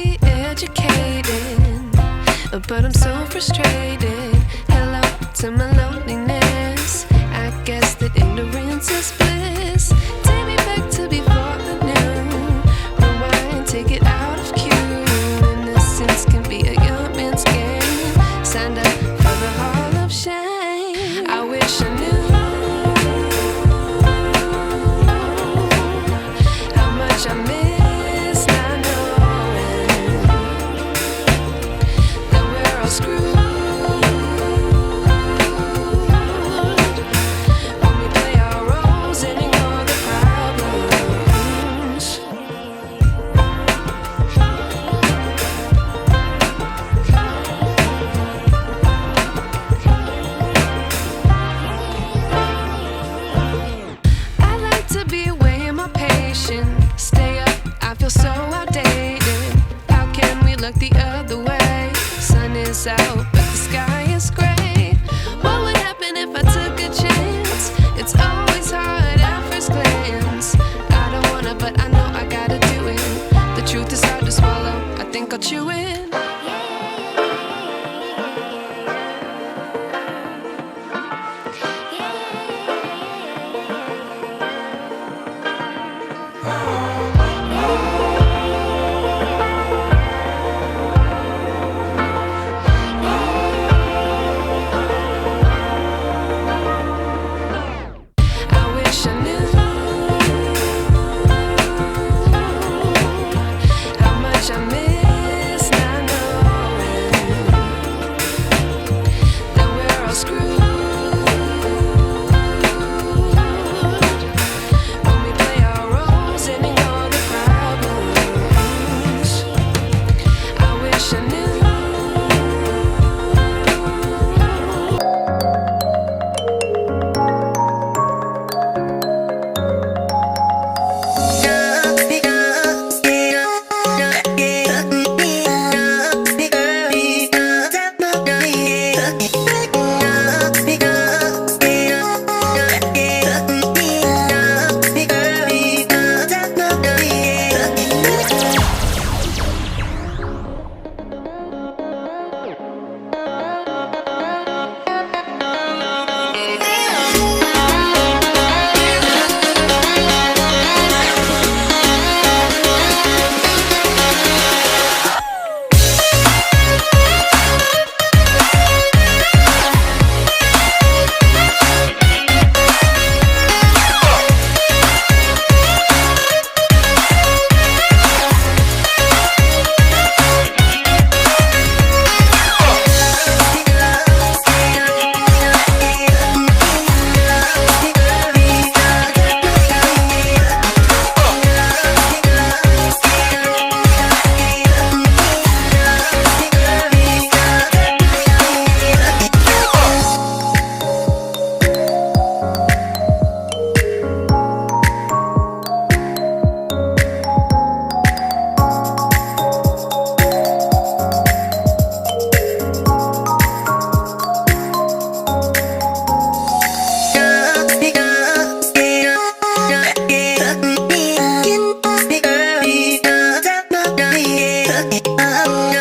be educated, but I'm so frustrated. Hello to my loneliness. I guess that ignorance is bliss. Take me back to before I knew. Rewind, take it out of cue. Innocence can be a young man's game. Signed up for the hall of shame. I wish I knew how much I miss not knowing that we're all screwed. Stay up, I feel so outdated. How can we look the other way? Sun is out, but the sky is gray. What would happen if I took a chance? It's always hard at first glance. I don't wanna, but I know I gotta do it. The truth is hard to swallow, I think I'll chew it. Oh,